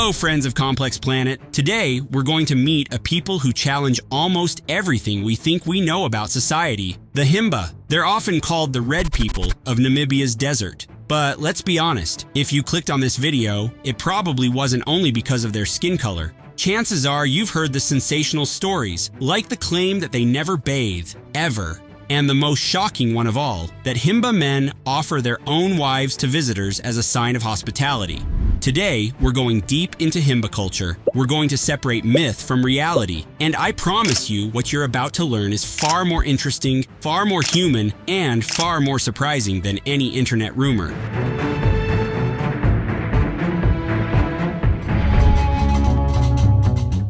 Hello, friends of Complex Planet. Today, we're going to meet a people who challenge almost everything we think we know about society. The Himba. They're often called the red people of Namibia's desert. But let's be honest, if you clicked on this video, it probably wasn't only because of their skin color. Chances are you've heard the sensational stories, like the claim that they never bathe, ever. And the most shocking one of all, that Himba men offer their own wives to visitors as a sign of hospitality. Today, we're going deep into Himba culture. We're going to separate myth from reality. And I promise you, what you're about to learn is far more interesting, far more human, and far more surprising than any internet rumor.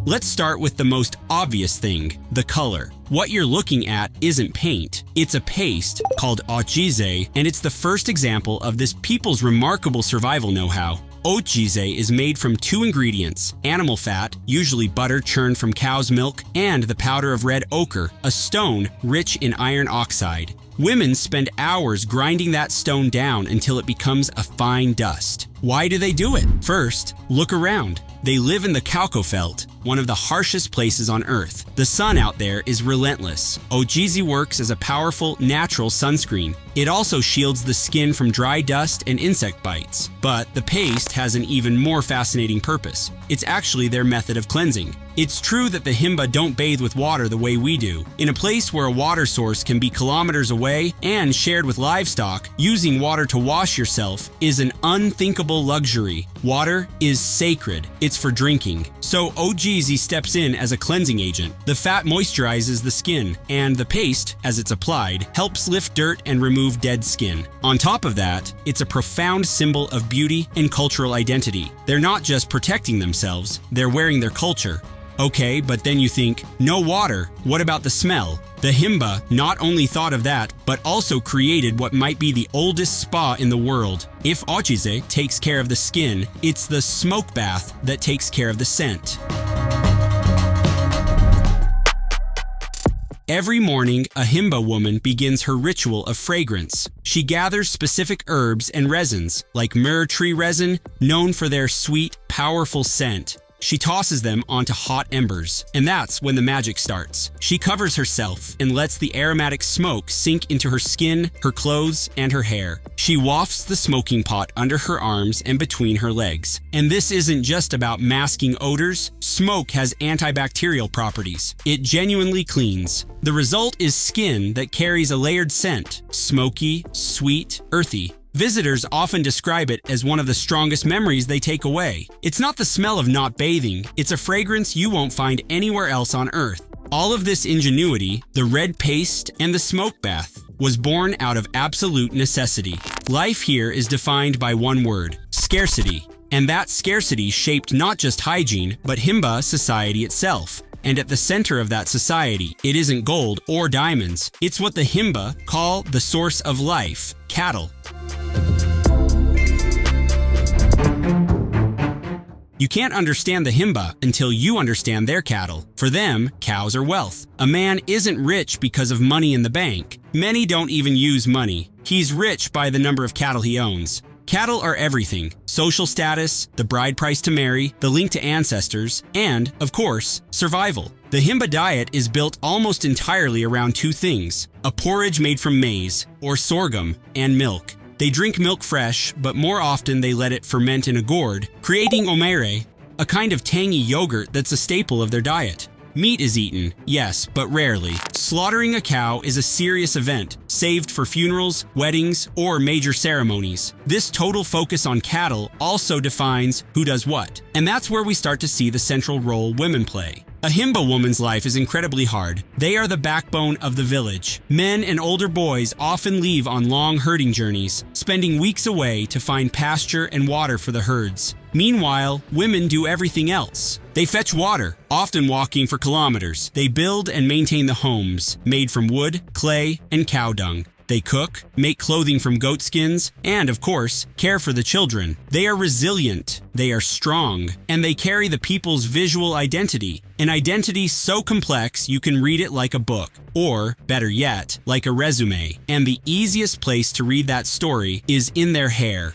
Let's start with the most obvious thing, the color. What you're looking at isn't paint. It's a paste called Otjize, and it's the first example of this people's remarkable survival know-how. Otjize is made from two ingredients, animal fat, usually butter churned from cow's milk, and the powder of red ochre, a stone rich in iron oxide. Women spend hours grinding that stone down until it becomes a fine dust. Why do they do it? First, look around. They live in the Kaokoveld, one of the harshest places on Earth. The sun out there is relentless. Otjize works as a powerful, natural sunscreen. It also shields the skin from dry dust and insect bites. But the paste has an even more fascinating purpose. It's actually their method of cleansing. It's true that the Himba don't bathe with water the way we do. In a place where a water source can be kilometers away and shared with livestock, using water to wash yourself is an unthinkable luxury. Water is sacred. It's for drinking. So Otjize steps in as a cleansing agent. The fat moisturizes the skin, and the paste, as it's applied, helps lift dirt and remove dead skin. On top of that, it's a profound symbol of beauty and cultural identity. They're not just protecting themselves, they're wearing their culture. Okay, but then you think, no water, what about the smell? The Himba not only thought of that, but also created what might be the oldest spa in the world. If Otjize takes care of the skin, it's the smoke bath that takes care of the scent. Every morning, a Himba woman begins her ritual of fragrance. She gathers specific herbs and resins, like myrrh tree resin, known for their sweet, powerful scent. She tosses them onto hot embers, and that's when the magic starts. She covers herself and lets the aromatic smoke sink into her skin, her clothes, and her hair. She wafts the smoking pot under her arms and between her legs. And this isn't just about masking odors. Smoke has antibacterial properties. It genuinely cleans. The result is skin that carries a layered scent, smoky, sweet, earthy. Visitors often describe it as one of the strongest memories they take away. It's not the smell of not bathing, it's a fragrance you won't find anywhere else on Earth. All of this ingenuity, the red paste and the smoke bath, was born out of absolute necessity. Life here is defined by one word, scarcity. And that scarcity shaped not just hygiene, but Himba society itself. And at the center of that society, it isn't gold or diamonds. It's what the Himba call the source of life, cattle. You can't understand the Himba until you understand their cattle. For them, cows are wealth. A man isn't rich because of money in the bank. Many don't even use money. He's rich by the number of cattle he owns. Cattle are everything: social status, the bride price to marry, the link to ancestors, and, of course, survival. The Himba diet is built almost entirely around two things: a porridge made from maize, or sorghum, and milk. They drink milk fresh, but more often they let it ferment in a gourd, creating omere, a kind of tangy yogurt that's a staple of their diet. Meat is eaten, yes, but rarely. Slaughtering a cow is a serious event, saved for funerals, weddings, or major ceremonies. This total focus on cattle also defines who does what. And that's where we start to see the central role women play. A Himba woman's life is incredibly hard. They are the backbone of the village. Men and older boys often leave on long herding journeys, spending weeks away to find pasture and water for the herds. Meanwhile, women do everything else. They fetch water, often walking for kilometers. They build and maintain the homes, made from wood, clay, and cow dung. They cook, make clothing from goat skins, and, of course, care for the children. They are resilient, they are strong, and they carry the people's visual identity. An identity so complex you can read it like a book, or, better yet, like a resume. And the easiest place to read that story is in their hair.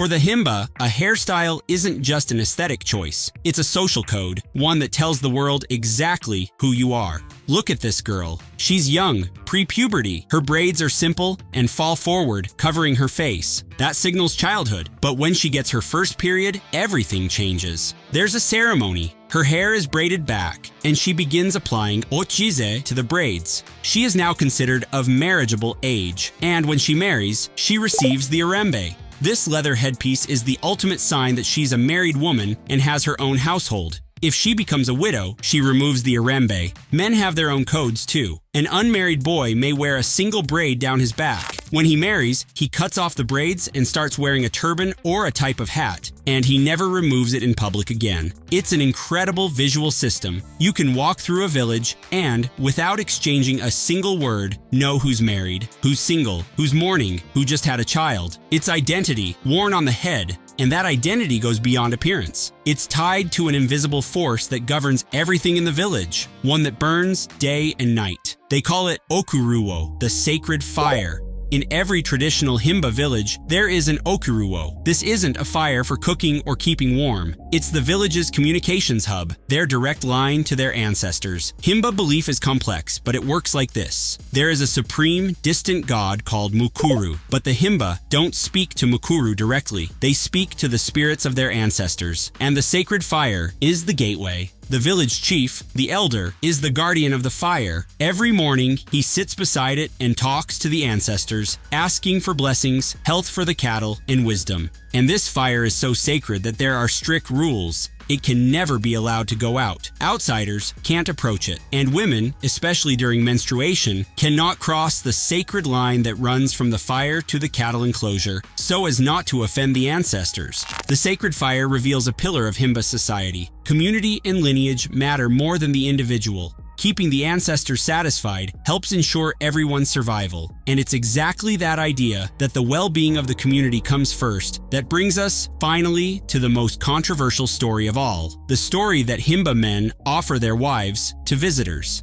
For the Himba, a hairstyle isn't just an aesthetic choice. It's a social code, one that tells the world exactly who you are. Look at this girl. She's young, pre-puberty. Her braids are simple and fall forward, covering her face. That signals childhood. But when she gets her first period, everything changes. There's a ceremony. Her hair is braided back, and she begins applying Otjize to the braids. She is now considered of marriageable age, and when she marries, she receives the Arembe. This leather headpiece is the ultimate sign that she's a married woman and has her own household. If she becomes a widow, she removes the Arembe. Men have their own codes too. An unmarried boy may wear a single braid down his back. When he marries, he cuts off the braids and starts wearing a turban or a type of hat, and he never removes it in public again. It's an incredible visual system. You can walk through a village and, without exchanging a single word, know who's married, who's single, who's mourning, who just had a child. It's identity, worn on the head, and that identity goes beyond appearance. It's tied to an invisible force that governs everything in the village, one that burns day and night. They call it Okuruwo, the sacred fire. In every traditional Himba village, there is an Okuruwo. This isn't a fire for cooking or keeping warm. It's the village's communications hub, their direct line to their ancestors. Himba belief is complex, but it works like this. There is a supreme, distant god called Mukuru, but the Himba don't speak to Mukuru directly. They speak to the spirits of their ancestors, and the sacred fire is the gateway. The village chief, the elder, is the guardian of the fire. Every morning, he sits beside it and talks to the ancestors, asking for blessings, health for the cattle, and wisdom. And this fire is so sacred that there are strict rules. It can never be allowed to go out. Outsiders can't approach it. And women, especially during menstruation, cannot cross the sacred line that runs from the fire to the cattle enclosure, so as not to offend the ancestors. The sacred fire reveals a pillar of Himba society. Community and lineage matter more than the individual. Keeping the ancestors satisfied helps ensure everyone's survival. And it's exactly that idea that the well-being of the community comes first that brings us, finally, to the most controversial story of all. The story that Himba men offer their wives to visitors.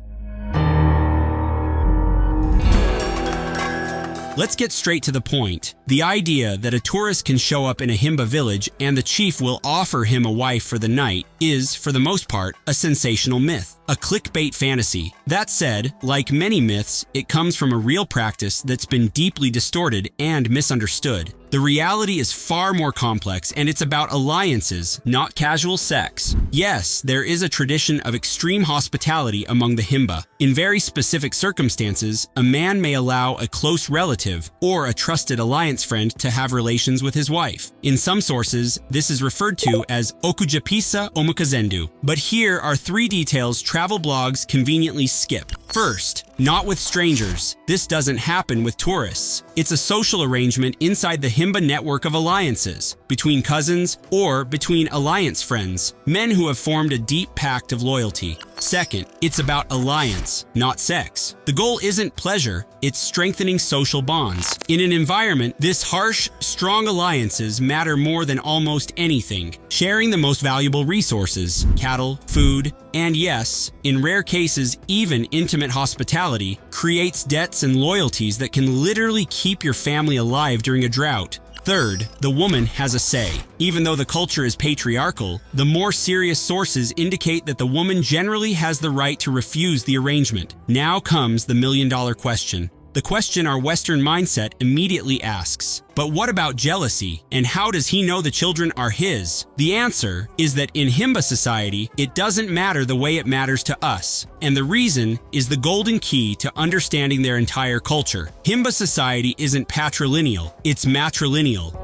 Let's get straight to the point. The idea that a tourist can show up in a Himba village and the chief will offer him a wife for the night is, for the most part, a sensational myth, a clickbait fantasy. That said, like many myths, it comes from a real practice that's been deeply distorted and misunderstood. The reality is far more complex, and it's about alliances, not casual sex. Yes, there is a tradition of extreme hospitality among the Himba. In very specific circumstances, a man may allow a close relative or a trusted alliance friend to have relations with his wife. In some sources, this is referred to as okujapisa omukazendu. But here are 3 details travel blogs conveniently skip. First, not with strangers. This doesn't happen with tourists. It's a social arrangement inside the Himba network of alliances, between cousins or between alliance friends, men who have formed a deep pact of loyalty. Second, it's about alliance, not sex. The goal isn't pleasure, it's strengthening social bonds. In an environment this harsh, strong alliances matter more than almost anything, sharing the most valuable resources, cattle, food, and yes, in rare cases, even intimate hospitality, creates debts and loyalties that can literally keep your family alive during a drought. Third, the woman has a say. Even though the culture is patriarchal, the more serious sources indicate that the woman generally has the right to refuse the arrangement. Now comes the million-dollar question. The question our Western mindset immediately asks, but what about jealousy? And how does he know the children are his? The answer is that in Himba society, it doesn't matter the way it matters to us. And the reason is the golden key to understanding their entire culture. Himba society isn't patrilineal, it's matrilineal.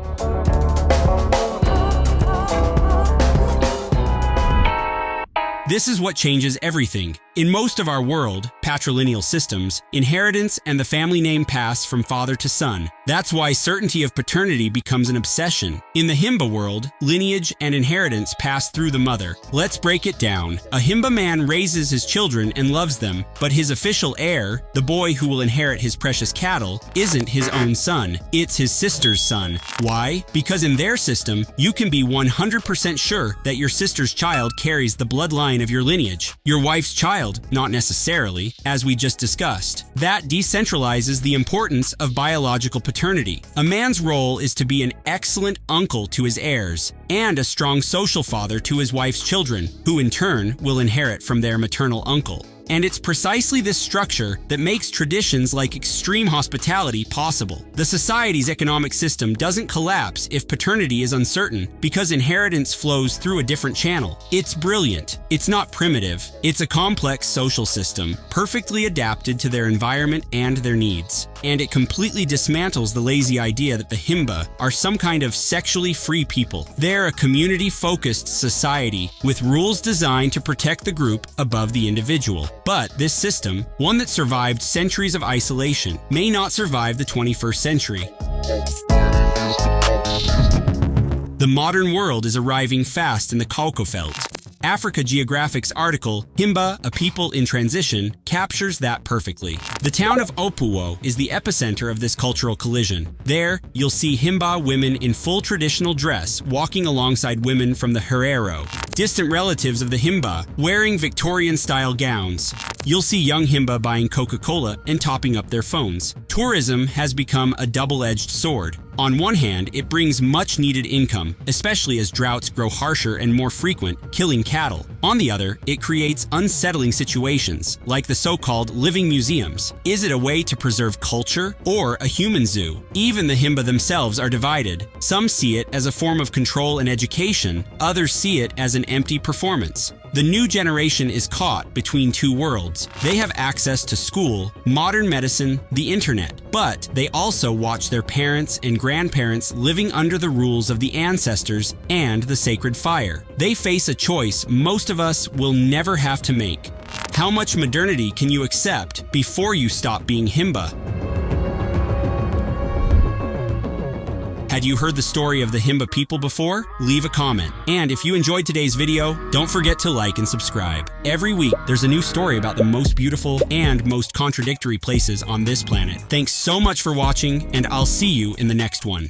This is what changes everything. In most of our world, patrilineal systems, inheritance and the family name pass from father to son. That's why certainty of paternity becomes an obsession. In the Himba world, lineage and inheritance pass through the mother. Let's break it down. A Himba man raises his children and loves them, but his official heir, the boy who will inherit his precious cattle, isn't his own son. It's his sister's son. Why? Because in their system, you can be 100% sure that your sister's child carries the bloodline of your lineage. Your wife's child child? Not necessarily, as we just discussed. That decentralizes the importance of biological paternity. A man's role is to be an excellent uncle to his heirs and a strong social father to his wife's children, who in turn will inherit from their maternal uncle. And it's precisely this structure that makes traditions like extreme hospitality possible. The society's economic system doesn't collapse if paternity is uncertain because inheritance flows through a different channel. It's brilliant. It's not primitive. It's a complex social system, perfectly adapted to their environment and their needs. And it completely dismantles the lazy idea that the Himba are some kind of sexually free people. They're a community-focused society with rules designed to protect the group above the individual. But this system, one that survived centuries of isolation, may not survive the 21st century. The modern world is arriving fast in the Kaokoveld. Africa Geographic's article, Himba, a People in Transition, captures that perfectly. The town of Opuwo is the epicenter of this cultural collision. There, you'll see Himba women in full traditional dress walking alongside women from the Herero, distant relatives of the Himba, wearing Victorian-style gowns. You'll see young Himba buying Coca-Cola and topping up their phones. Tourism has become a double-edged sword. On one hand, it brings much-needed income, especially as droughts grow harsher and more frequent, killing cattle. On the other, it creates unsettling situations, like the so-called living museums. Is it a way to preserve culture or a human zoo? Even the Himba themselves are divided. Some see it as a form of control and education, others see it as an empty performance. The new generation is caught between two worlds. They have access to school, modern medicine, the internet, but they also watch their parents and grandparents living under the rules of the ancestors and the sacred fire. They face a choice most of us will never have to make. How much modernity can you accept before you stop being Himba? Had you heard the story of the Himba people before? Leave a comment. And if you enjoyed today's video, don't forget to like and subscribe. Every week, there's a new story about the most beautiful and most contradictory places on this planet. Thanks so much for watching, and I'll see you in the next one.